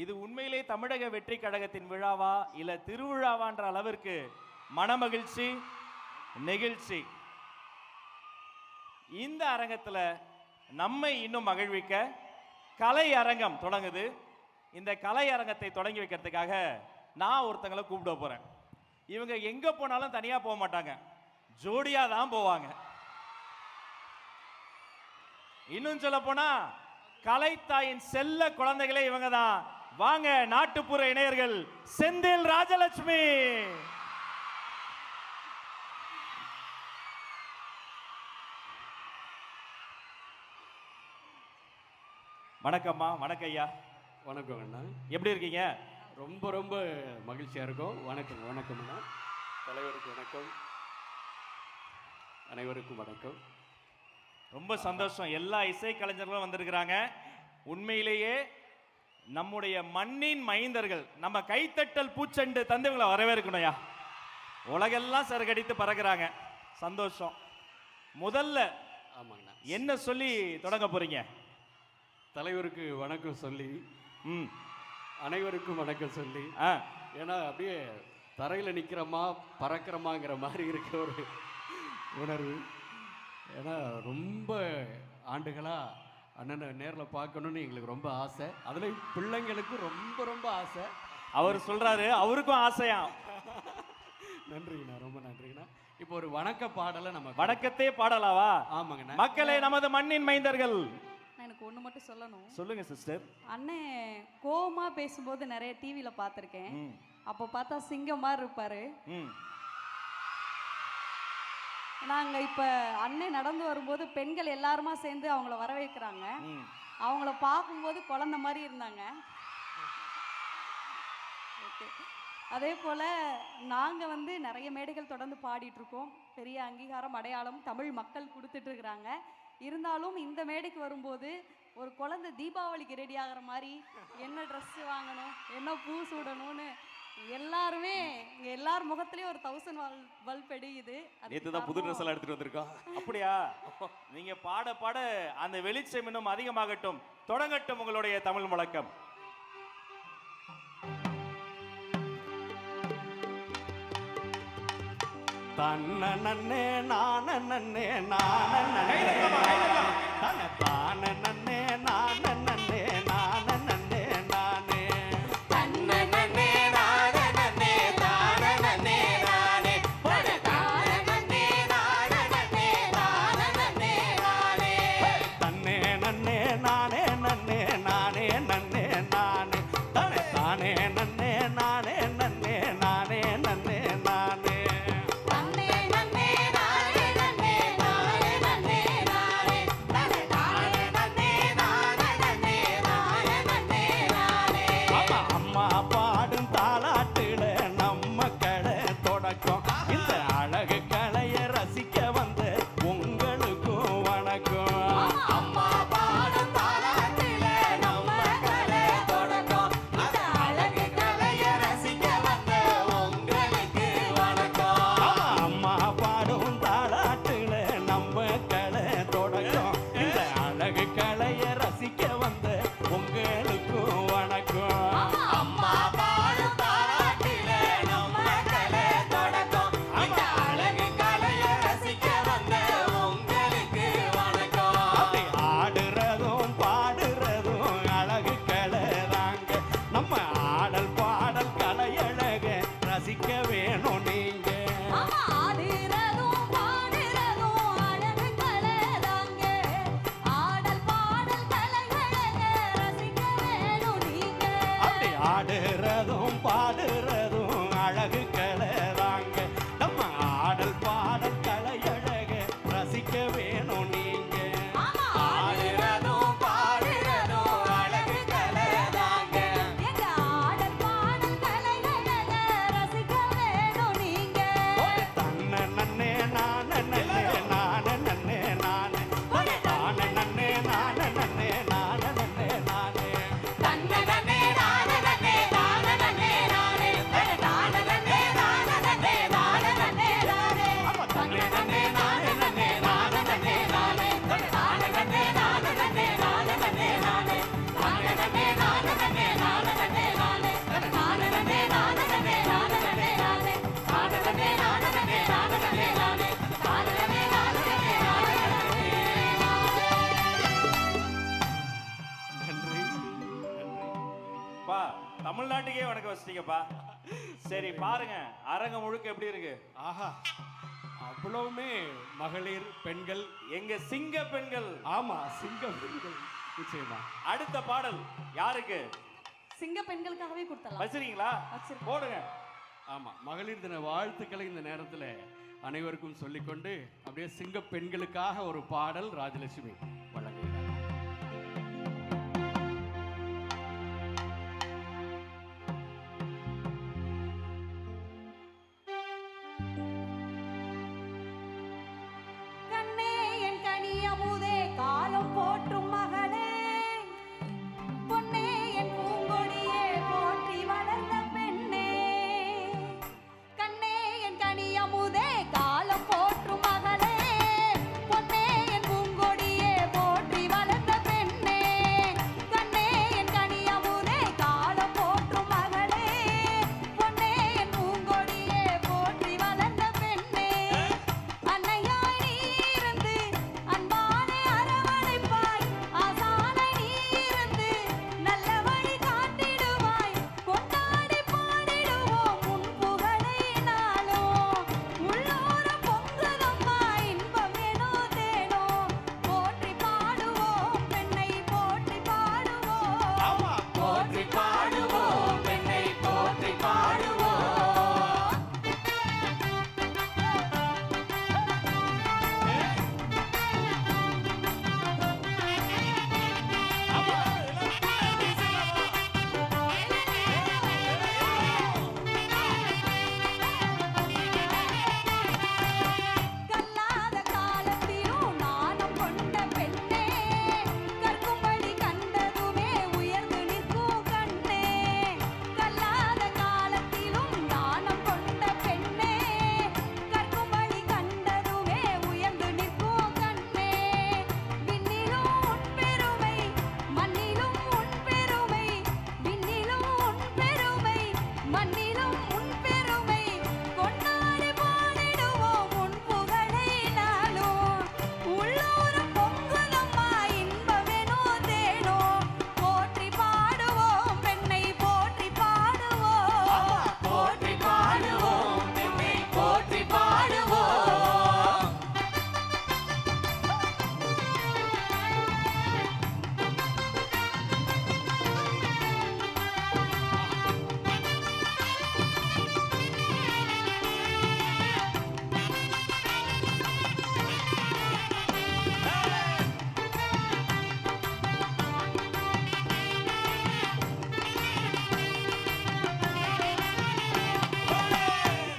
இது உண்மையிலே தமிழக வெற்றி கழகத்தின் விழாவா இல்ல திருவிழாவான்ற அளவிற்கு மனமகிழ்ச்சி, நெகிழ்ச்சி. இந்த அரங்கத்தில் நம்மை இன்னும் மகிழ்விக்க கலை அரங்கம் தொடங்குது. இந்த கலை அரங்கத்தை தொடங்கி வைக்கிறதுக்காக நான் ஒருத்தங்களை கூப்பிட போறேன். இவங்க எங்க போனாலும் தனியா போக மாட்டாங்க, ஜோடியா தான் போவாங்க. இன்னும் சொல்ல போனா கலைத்தாயின் செல்ல குழந்தைகளே இவங்க தான். வாங்க, நாட்டுப்புற இணையர்கள் செந்தில், ராஜலட்சுமி. வணக்கம்மா. வணக்கம் ஐயா. வணக்கம் அண்ணா, எப்படி இருக்கீங்க? ரொம்ப ரொம்ப மகிழ்ச்சியாக இருக்கும். வணக்கம் வணக்கம் அண்ணா. தலைவருக்கு வணக்கம், அனைவருக்கும் வணக்கம். ரொம்ப சந்தோஷம். எல்லா இசை கலைஞர்களும் வந்திருக்கிறாங்க. உண்மையிலேயே நம்முடைய மண்ணின் மைந்தர்கள், நம்ம கைத்தட்டல் பூச்செண்டு தந்தவங்களை வரவேற்கணும்யா. உலகெல்லாம் சருகடித்து பறக்கிறாங்க. சந்தோஷம். முதல்ல ஆமாங்கண்ணா, என்ன சொல்லி தொடங்க போறீங்க? தலைவருக்கு வணக்கம் சொல்லி, அனைவருக்கும் வணக்கம் சொல்லி, ஏன்னா அப்படியே தரையில் நிற்கிறோமா பறக்கிறோமாங்கிற மாதிரி இருக்க ஒரு உணர்வு. ஏன்னா ரொம்ப ஆண்டுகளாக அண்ணனை நேரில் பார்க்கணுன்னு எங்களுக்கு ரொம்ப ஆசை. அதில் பிள்ளைங்களுக்கும் ரொம்ப ரொம்ப ஆசை. அவர் சொல்றாரு அவருக்கும் ஆசையா. நன்றிங்கண்ணா, ரொம்ப நன்றிங்கண்ணா. இப்போ ஒரு வணக்க பாடலை நம்ம வணக்கத்தே பாடலாவா? ஆமாங்கண்ணா. மக்களே, நமது மண்ணின் மைந்தர்கள். எனக்கு ஒன்று மட்டும் சொல்லணும். சொல்லுங்க சிஸ்டர். அண்ணன் கோவமா பேசும்போது நிறைய டிவியில் பார்த்துருக்கேன். அப்போ பார்த்தா சிங்கம் மாதிரி இருப்பாரு. நாங்கள் இப்போ அண்ணன் நடந்து வரும்போது பெண்கள் எல்லாருமா சேர்ந்து அவங்கள வரவேற்கிறாங்க. அவங்கள பார்க்கும்போது குழந்தை மாதிரி இருந்தாங்க. ஓகே. அதே போல் நாங்கள் வந்து நிறைய மேடைகள் தொடர்ந்து பாடிட்டுருக்கோம். பெரிய அங்கீகாரம், அடையாளம் தமிழ் மக்கள் கொடுத்துட்ருக்குறாங்க. இருந்தாலும் இந்த மேடைக்கு வரும்போது ஒரு குழந்தை தீபாவளிக்கு ரெடி ஆகிற மாதிரி என்ன ட்ரெஸ்ஸு வாங்கணும், என்ன பூ சூடணும்னு எல்லாருமே இங்கே எல்லார் முகத்துலேயும் ஒரு 1000 பல்ப் எடியுது. நேற்று தான் புது ட்ரெஸ் எல்லாம் எடுத்துட்டு வந்திருக்கோம். அப்படியா? நீங்க பாட பாட அந்த வெளிச்சம் இன்னும் அதிகமாகட்டும். தொடங்கட்டும் உங்களுடைய தமிழ் முழக்கம். தன்ன நன்னே நான நன்னே நான நன்னே தன தான நன்னே நான நன்னே நான நன்னே நானே தன்ன நன்னே நான நன்னே தான நன்னே நானே பட தான நன்னே நான நன்னே தான நன்னே நானே தன்னே நன்னே நானே நன்னே நானே நன்னே நானே தன தானே நன்னே நானே நன்னே நானே நன்னே நானே இந்த அழகு கலையை ரசிக்க வந்த உங்களுக்கும் வணக்கம். அம்மா பாடும் தாலாட்டில நம்ம கலை தொடக்கம். இந்த அழகு கலையை ரசிக்க வந்த உங்களுக்கு வணக்கம். அம்மா பாடும் தாலாட்டுல நம்ம கலை தொடக்கம். இந்த அழகு கலையை ரசிக்க வந்த உங்களுக்கும் வணக்கம். அம்மா பாடும் தாலாட்டில நம்ம கலை தொடக்கம். இந்த அழகு கலையை ரசிக்க வந்த உங்களுக்கு வணக்கம். அப்படி ஆடுறதும் பாடுறதும் அழகு கலை தாங்க. நம்ம ஆடல் பாடல் கலையழக ரசிக்க வேணும் நீங்க. ஆடுறதும் பாடுறதும் அழகு கலைதாங்க. ஆடல் பாடல் கலைகள ரசிக்க வேணும் நீங்க. அப்படி ஆடுறதும் பாடுறதும் அழகு கலை தாங்க. நம்ம ஆடல் பாடல் கலையழக ரசிக்க வேணும் நீங்க. ஆடுறதும் பாடுறதும் அழகு கலைதாங்க. எங்க ஆடல் பாடல் கலைகள ரசிக்க வேணும் நீங்க. தன்ன நன்னே நான நன்னே நான நன்னே நானே தான நன்னே நான நன்னே நான நன்னே நானே தன்ன நன்னே நான நன்னே தான நன்னே நானே அப்பா தமிழ்நாட்டுக்கே வணக்கம் வச்சிட்டீங்கப்பா. சரி பாருங்க அரங்கம் முழுக்க எப்படி இருக்கு. ஆஹா, அவ்வளவுமே மகளிர் பெண்கள். எங்க சிங்க பெண்கள். ஆமா, சிங்க பெண்கள். நிச்சயமா. அடுத்த பாடல் யாருக்கு சிங்க பெண்களுக்காகவே கொடுத்தலாம். வச்சிருக்கீங்களா? வச்சிருக்கோம். போடுங்க. ஆமா, மகளிர் தின வாழ்த்துக்களை இந்த நேரத்தில் அனைவருக்கும் சொல்லிக்கொண்டு அப்படியே சிங்க பெண்களுக்காக ஒரு பாடல் ராஜலட்சுமி வழங்குகிறார். கண்ணே என் கனியமுதே காலம் போற்றும் மகளே, பொன்னே என் பூங்கொடியே போற்றி வளர்ந்த பெண்ணே. கண்ணே என் கனியமுதே காலம் போற்றும் மகளே, பொன்னே என் பூங்கொடியே போற்றி வளர்ந்த பெண்ணே. கண்ணே என் கனியமுதே காலம் போற்றும் மகளே, பொன்னே என் பூங்கொடியே போற்றி வளர்ந்த பெண்ணே. அன்னையாய் நீ இருந்து அன்பாலே அரவணைப்பாய், ஆசானை நீ இருந்து நல்ல வழி காட்டிடுவாய். கொண்டாடி பாடிடுவோம் உன் புகழை நாளும், உள்ளூர பொங்குதம்மா இன்பம் எனோ தேனோ. போற்றி பாடுவோம் பெண்ணை போற்றி பாடுவோம், போற்றி பாடுவோம் பெண்ணை போற்றி பாடுவோம். கல்லாத காலத்திலும் நாணம் கொண்ட பெண்ணே, கற்கும்படி கண்டதுமே உயர்ந்து நிற்கும் கண்ணே. கல்லாத காலத்திலும் நாணம் கொண்ட பெண்ணே, கற்கும்படி கண்டதுமே உயர்ந்து நிற்கும் கண்ணே. விண்ணிலும் உன் பெருமை, மண்ணிலும் உன் பெருமை, விண்ணிலும் உன் பெருமை, மண்ணிலும் உன் பெருமை. கொண்டாடி பாடிடுவோம் உன் புகழை நாளும், உள்ளூர பொங்குதம்மா இன்பமெனோ தேனோ. போற்றி பாடுவோம் பெண்ணை போற்றி பாடுவோம், போற்றி பாடுவோம் பெண்ணை போற்றி பாடுவோம்.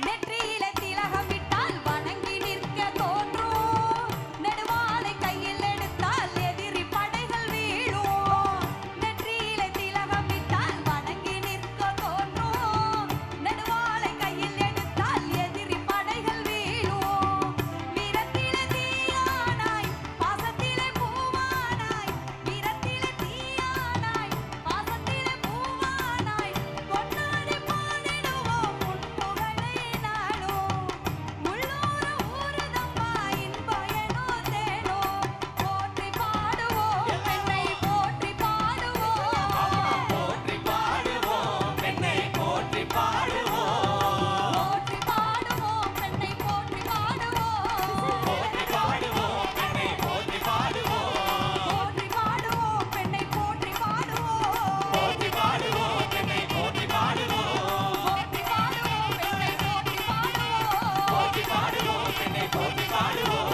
நெற்றியில திலகம் விட்டால் வணங்கி நிற்க தோன்றும், நெடுவாளை கையில் எடுத்தால் எதிரி படைகள் வீழும். நெற்றியில திலகம் விட்டால் வணங்கி நிற்க தோன்றும், நெடுவாளை கையில் எடுத்தால் எதிரி படைகள் வீழும். வீரத்திலே தீயானாய் பாசத்திலே பூவானாய், வீரத்திலே தீயானாய் பாசத்திலே பூவானாய். கொண்டாடி பாடிடுவோம் உன் புகழை நாளும், உள்ளூர ஊருதம்மா இன்பம் எனோ தேனோ. போற்றி பாடுவோம் பெண்ணை போற்றி பாடுவோம், போற்றி பாடுவோம் பெண்ணை போற்றி பாடுவோம். போற்றி பாடுவோம் பெண்ணை போற்றி பாடுவோம், போற்றி பாடுவோம் பெண்ணை போற்றி பாடுவோம். போற்றி பாடுவோம் பெண்ணை போற்றி பாடுவோம், போற்றி பாடுவோம் பெண்ணை போற்றி பாடுவோம். போற்றி பாடுவோம் பெண்ணை போற்றி பாடுவோம். போற்றி பாடுவோம் பெண்ணை போற்றி பாடுவோம்.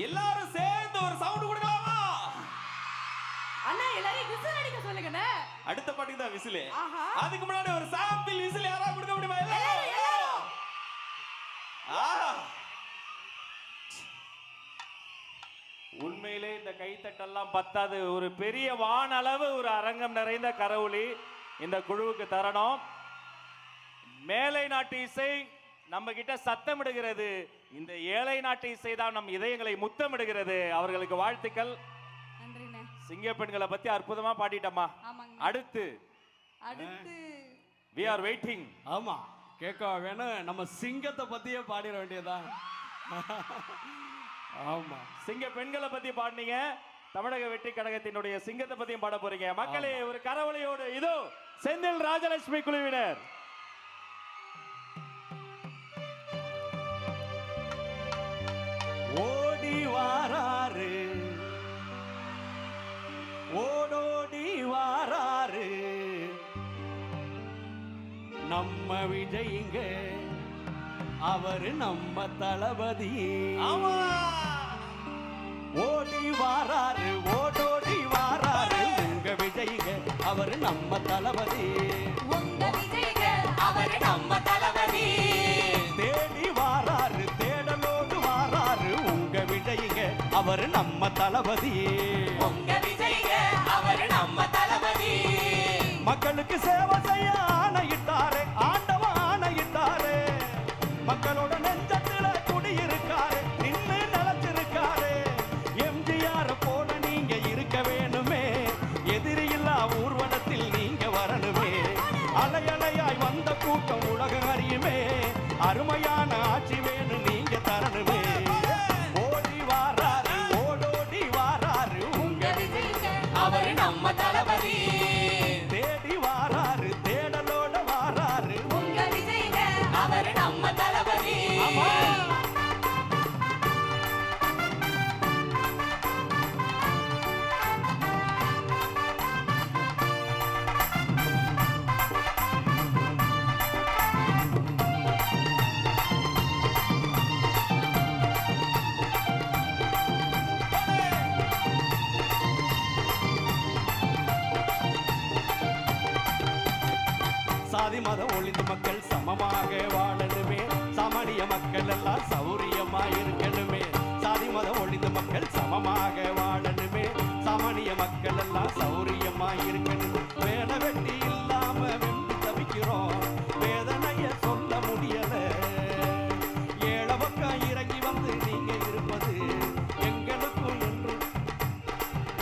எல்லாரும் சேர்ந்து ஒரு சவுண்ட் கொடுக்கலாமா? அண்ணா எல்லாரையும் விசில் அடிக்க சொல்லுங்கண்ணே. அடுத்த பாட்டுக்கு தான் விசில். ஆஹா. அதுக்கு முன்னாடி ஒரு சாம்பிள் விசில் யாராவது கொடுக்க முடியுமா? எல்லாரும். ஆஹா. உண்மையிலே இந்த கைத்தட்டெல்லாம் பத்தாது. ஒரு பெரிய வானளவு ஒரு அரங்கம் நிறைந்த கரவொலி இந்த குழுவுக்கு தரணும். மேலை நாட்டு இசை நம்ம கிட்ட சத்தமிடுகிறது, இந்த ஏழை நாட்டு இசை தான் நம் இதயங்களை முத்தமிடுகிறது. அவர்களுக்கு வாழ்த்துக்கள். நன்றிண்ணே. சிங்க பெண்களை பத்தி அற்புதமா பாடிட்டம்மா. ஆமாங்க. அடுத்து அடுத்து we are waiting. ஆமா, கேட்க வேணும். நம்ம சிங்கத்தை பத்தியே பாடிட வேண்டியதுதான். ஆமா. சிங்க பெண்களை பத்தி பாடுனீங்க, தமிழக வெற்றி கழகத்தினுடைய சிங்கத்தை பத்தியும் பாட போறீங்க. மக்களே ஒரு கரவொலியோடு இதோ செந்தில் ராஜலட்சுமி குழுவினர். ஓடி வாராரு, ஓடோடி வாராரு நம்ம விஜய்ங்க, அவரு நம்ம தளபதி. ஆமா, ஓடி வாராரு, ஓடோடி வாராரு உங்க விஜய்ங்க, அவரு நம்ம தளபதி. உங்க விஜய்ங்க, அவரு நம்ம தளபதி. தேடி வாராரு, தேடலோடு வாராரு உங்க விஜய்ங்க, அவரு நம்ம தளபதி. உங்க விஜய்ங்க, அவரு நம்ம தளபதி. மக்களுக்கு சேவை செய்ய ஆணையிட்டாரு, ஆண்டவன் ஆணையிட்டாரு. மக்களோட நெஞ்சத்துல குடியிருக்காரு, நின்னு நிலச்சிருக்காரு. எம்ஜிஆர் போல நீங்க இருக்க வேணுமே, எதிரியில்லா ஊர்வலத்தில் நீங்க வரணுமே. அலையலையாய் வந்த கூட்டம் உலகம் அறியுமே, அருமையான ஆட்சி வேணும் நீங்க தரணுமே. ஓடி வாராரு, ஓடோடி வாராரு உங்க விஜய்ங்க, அவரு நம்ம தளபதி. தேடி வாராரு, தேடலோட வாராரு உங்க விஜய்ங்க, அவரு நம்ம தளபதி. சாதி மதம் ஒழிந்து மக்கள் சமமாக வாழணுமே, சாமானிய மக்கள் எல்லாம் சௌரியமா இருக்கணுமே. சாதி மதம் ஒழிந்து மக்கள் சமமாக வாழணுமே, சாமானிய மக்கள் எல்லாம் சௌரியமா இருக்கணுமே. வேலை வெட்டி இல்லாம வெம்பி தவிக்கிறோம், வேதனைய சொல்ல முடியல. ஏழை பக்கம் இறங்கி வந்து நீங்க இருப்பது எங்களுக்கும் என்று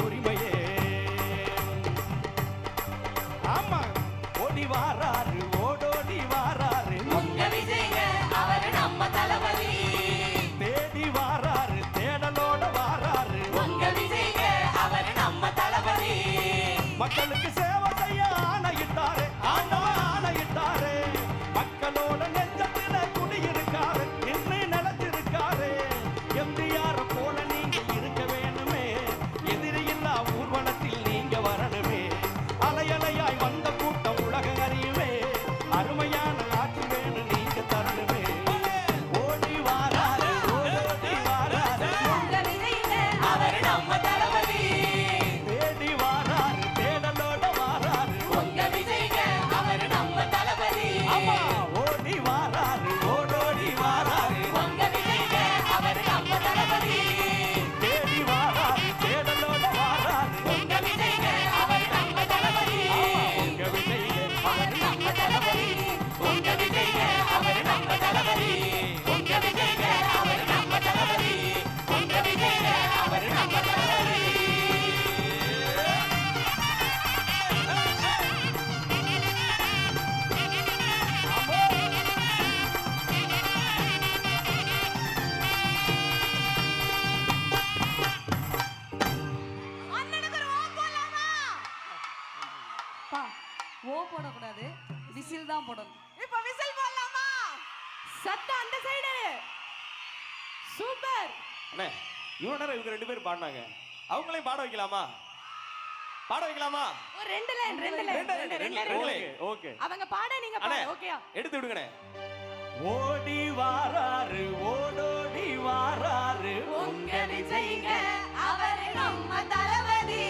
உரிமையே. ஆமா, ஓடி வாராரு, ஓடோடி வாராரு உங்க விஜய்ங்க, அவரு நம்ம தளபதி. தேடி வாராரு, தேடலோட வாராரு உங்க விஜய்ங்க, அவரு நம்ம தளபதி. மக்களுக்கு சேவை செய்ய ஆணையிட்டாரு, ஆண்டவன் ஆணையிட்டாரு. மக்களோட நெஞ்சத்துல குடியிருக்காரு, நின்று நிலத்திருக்காரு. எம்ஜிஆர் போல நீங்க இருக்க வேணுமே, எதிரியில்லா ஊர்வலத்தில் நீங்க வரணுமே. அலையலையாய் வந்த கூட்டம் உலகம் அறியுமே, அருமையான ஆட்சி வேணும் நீங்க தரணுமே. ஓடி வாராரு, ஓடோடி வாராரு உங்க விஜய்ங்க, அவரு நம்ம தளபதி. தேடி வாராரு, தேடலோட வாராரு உங்க விஜய்ங்க, அவரு நம்ம தளபதி. ஆமா, ஓடி வாராரு, ஓடோடி வாராரு உங்க விஜய்ங்க, அவரு நம்ம தளபதி. தேடி வாராரு, தேடலோட வாராரு உங்க விஜய்ங்க, அவரு நம்ம தளபதி. உங்க விஜய்ங்க, அவரு நம்ம தளபதி. உங்க விஜய்ங்க, அவரு நம்ம தளபதி. உங்க விஜய்ங்க, அவரு நம்ம தளபதி. உங்க விஜய்ங்க, அவரு நம்ம தளபதி. பா ஓ போடக்கூடாது, விசில் தான் போடணும். இப்ப விசில் போடலாமா? சத்தம் அந்த சைடு. சூப்பர். அண்ணே இவ்வளவு நேரம் இவங்க 2 பேரும் பாடினாங்க, அவங்களையும் பாட வைக்கலாமா? பாட வைக்கலாமா? ஒரு ரெண்டு லைன் ஓகே. அவங்க பாட நீங்க அண்ணே பாடு. ஓகேயா? எடுத்து விடுங்கண்ணே. ஓடி வாராரு, ஓடோடி வாராரு உங்க விஜய்ங்க, அவரு நம்ம தளபதி.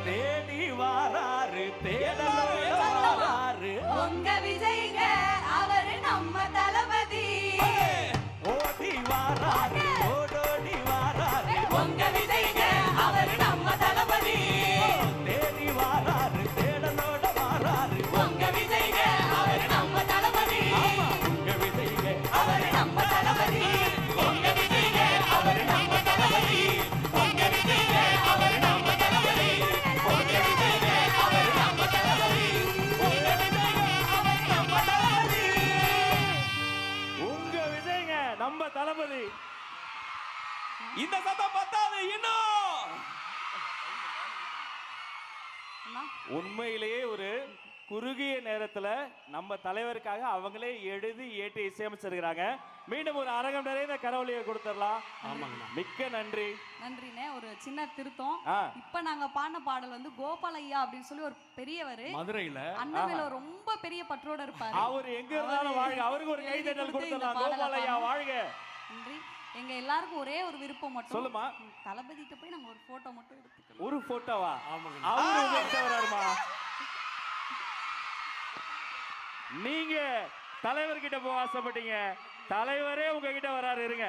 தேடி வாராரு, தேடலோட வாராரு உங்க விஜய்ங்க, அவரு நம்ம தளபதி. ஓடி வாராரு, ஓடோடி வாராரு உங்க விஜய்ங்க, அவரு நம்ம தளபதி. தேடி வாராரு, தேடலோட வாராரு உங்க விஜய்ங்க, அவரு நம்ம தளபதி. உங்க விஜய்ங்க, அவரு நம்ம தளபதி. உங்க விஜய்ங்க, அவரு நம்ம தளபதி. இன்னும் அண்ணா உண்மையிலேயே ஒரு குறுகிய நேரத்துல நம்ம தலைவருக்காக அவங்களே எழுதி ஏற்றி இசையமைச்சிருக்கிறாங்க. மீண்டும் ஒரு அரங்கம் நிறைந்த கரவொலியை கொடுத்துடலாம். ஆமாங்கண்ணா. மிக்க நன்றி. நன்றிண்ணே. ஒரு சின்ன திருத்தம். ஆ, இப்ப நாங்க பாடின பாடல் வந்து கோபாலையா அப்படின்னு சொல்லி ஒரு பெரியவர் மதுரையில அண்ணன் மேல ரொம்ப பெரிய பற்றோட இருப்பாரு. அவர் எங்க இருந்தாலும் வாழ்க. அவருக்கு ஒரு கைதட்டல் கொடுத்துடலாம். கோபாலையா வாழ்க. நன்றி. எங்க எல்லாருக்கும் ஒரே ஒரு விருப்பம் மட்டும். சொல்லுமா. தளபதிட்ட போய் நாங்க ஒரு போட்டோ மட்டும் எடுத்துக்கலாம். ஒரு போட்டோவா? ஆமாங்க. அவரு உங்ககிட்ட வராருமா? நீங்க தலைவர்கிட்ட போக ஆசைப்பட்டீங்க, தலைவரே உங்ககிட்ட வராரு. இருங்க.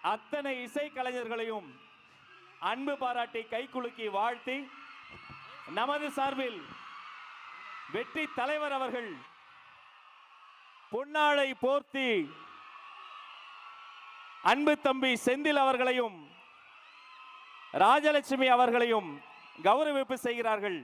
அத்தனை இசை கலைஞர்களையும் அன்பு பாராட்டி கைகுலுக்கி வாழ்த்தி நமது சார்பில் வெற்றி தலைவர் அவர்கள் பொன்னாடை போர்த்தி அன்பு தம்பி செந்தில் அவர்களையும் ராஜலட்சுமி அவர்களையும் கௌரவிப்பு செய்கிறார்கள்.